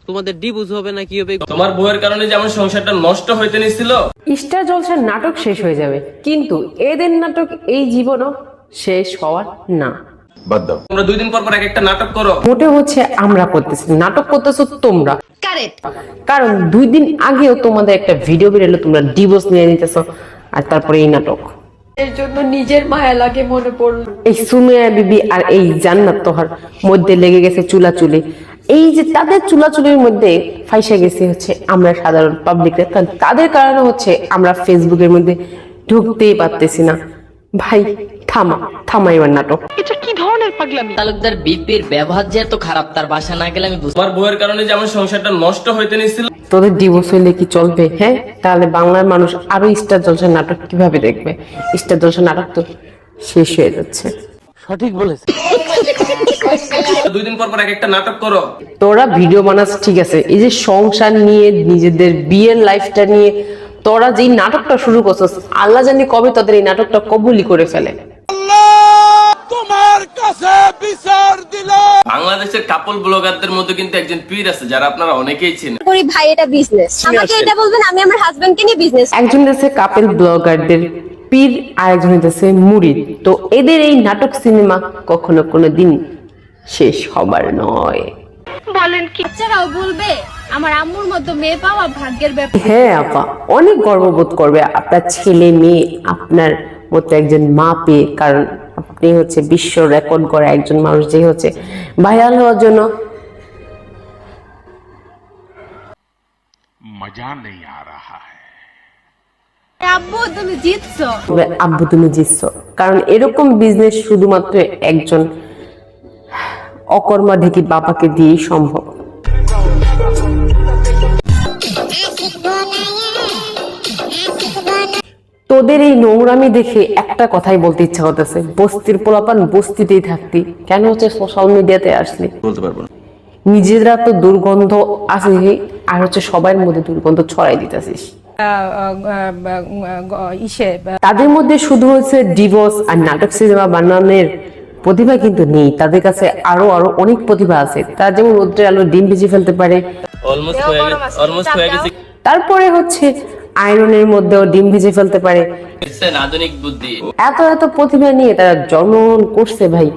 তোমাদের ডিভোর্স হবে না কি হবে? তোমার বউয়ের কারণে যে আমার সংসারটা নষ্ট হইতে নিছিল। স্টার জলসার নাটক শেষ হয়ে যাবে, কিন্তু এদের নাটক এই জীবনও শেষ হওয়ার না। তোমরা 2 দিন পর পর একটা নাটক করো। মোটে হচ্ছে আমরা করতেছি, নাটক করতেছো তোমরা। কারেক্ট। কারণ 2 দিন আগেও তোমাদের একটা ভিডিও বেরোলো, তোমরা ডিভোর্স নিয়ে নিতেছো, আর তারপরে এই নাটক। এর জন্য নিজের মায়া লাগে মনে পড়লো। এই সুমেয়া বিবি আর এই জান্নাত তোহার মধ্যে লেগে গেছে চুলাচুলি। এই যে তাদের চুলাচুলির মধ্যে ফাইসা গেছে হচ্ছে আমরা সাধারণ পাবলিকরা, তাদের কারণে হচ্ছে আমরা ফেসবুকের মধ্যে ঢুকতেই পারতেছি না। ভাই থামা এবার নাটক। এটা কি ধরনের পাগলামি? তালুকদার বিপির ব্যবহার যে এত খারাপ তার বাসা না গেলে আমি বুঝতে। তোমার বউয়ের কারণে যে আমার সংসারটা নষ্ট হইতে নিছিল। তোদের ডিভোর্স হইলে কি চলবে? হ্যাঁ, তাহলে বাংলার মানুষ আরো স্টার জলসার নাটক কিভাবে দেখবে? স্টার জলসার নাটক তো শেষ হয়ে যাচ্ছে। সঠিক বলেছে। 2 দিন পর পর একটা নাটক করো। তোরা ভিডিও বানাস ঠিক আছে, এই যে সংসার নিয়ে নিজেদের বিয়ের লাইফটা নিয়ে তোরা যেই নাটকটা শুরু করছিস, আল্লাহ জানি কবে তোদের এই নাটকটা কবুলি করে ফেলে। বাংলাদেশের কাপল ব্লগারদের মধ্যে কিন্তু একজন পীর আছে যারা আপনারা অনেকেই চেনেন। করি ভাই, এটা বিজনেস। আমাকে এটা বলবেন, আমি আমার হাজবেন্ডকে নিয়ে বিজনেস। একজন আছে কাপল ব্লগারদের পীর, আর একজন আছে মুরিদ। তো এদের এই নাটক সিনেমা কখনো কোনোদিন শেষ হবার নয়। বলেন কি? বাচ্চারাও বলবে আমার আম্মুর মতো মেয়ে পাওয়া ভাগ্যের ব্যাপার। হ্যাঁ আপা, অনেক গর্ববোধ করবে আপনার ছেলে মেয়ে আপনার মতো একজন মা পেয়ে। কারণ আপনি হচ্ছে বিশ্ব রেকর্ড করা একজন মানুষ, যে হচ্ছে ভাইরাল হওয়ার জন্য मजा नहीं आ रहा है। আব্বু তুমি জিতছো। আব্বু তুমি জিতছো। কারণ এরকম বিজনেস শুধুমাত্র একজন অকর্মাঢেকি বাবাকে দিয়েই সম্ভব। তোদের এই নোংরামি দেখে একটা কথাই বলতে ইচ্ছা করতেছে, বস্তির পোলাপান বস্তিতেই থাকতি, কেন হচ্ছে সোশ্যাল মিডিয়াতে আসলি? বলতে পারবো না। নিজেরা তো দুর্গন্ধ আছে, আর হচ্ছে সবার মধ্যে দুর্গন্ধ ছড়াই দিতেছিস। তাদের মধ্যে শুধু হচ্ছে ডিভোর্স আর নাটক সিনেমা বানানোর প্রতিভা কিন্তু নেই, তাদের কাছে আরো অনেক প্রতিভা আছে। তারা যেমন রোদ্রের আলো ডিম ভেজে ফেলতে পারে, অলমোস্ট হয়ে গেছে। তারপরে হচ্ছে আয়রনের মধ্যেও ডিম ভেজে ফেলতে পারে। আধুনিক বুদ্ধি। এত প্রতিভা নিয়ে তারা জন্মগ্রহণ করছে ভাই,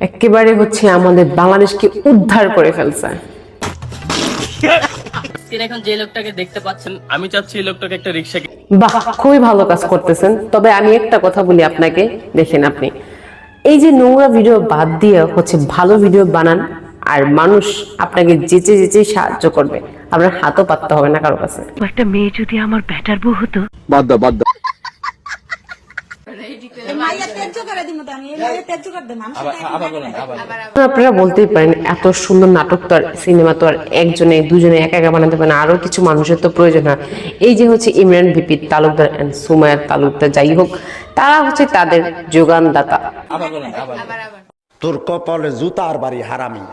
একেবারে হচ্ছে আমাদের বাংলাদেশকে উদ্ধার করে ফেলছে। এখন যে লোকটাকে দেখতে পাচ্ছেন, আমি চাচ্ছি এই লোকটাকে একটা রিক্সা। বাহ, খুবই ভালো কাজ করতেছেন। তবে আমি একটা কথা বলি আপনাকে, দেখেন আপনি এই যে নোংরা ভিডিও বাদ দিয়ে হচ্ছে ভালো ভিডিও বানান, আর মানুষ আপনাকে যেচে সাহায্য করবে, আপনার হাতও পাততে হবে না কারো কাছে। একটা মেয়ে যদি আমার ব্যাটার বউ হতো। আপনারা বলতেই পারেন এত সুন্দর নাটক তো আর সিনেমা তো আর একজনে দুজনে একা বানাতে পারে না, আরো কিছু মানুষের তো প্রয়োজন হয়। এই যে হচ্ছে ইমরান ভিপি তালুকদার এন্ড সুমাইয়া তালুকদার, যাই হোক, তারা হচ্ছে তাদের যোগানদাতা। তোর কপালে জুতার বাড়ি হারামি।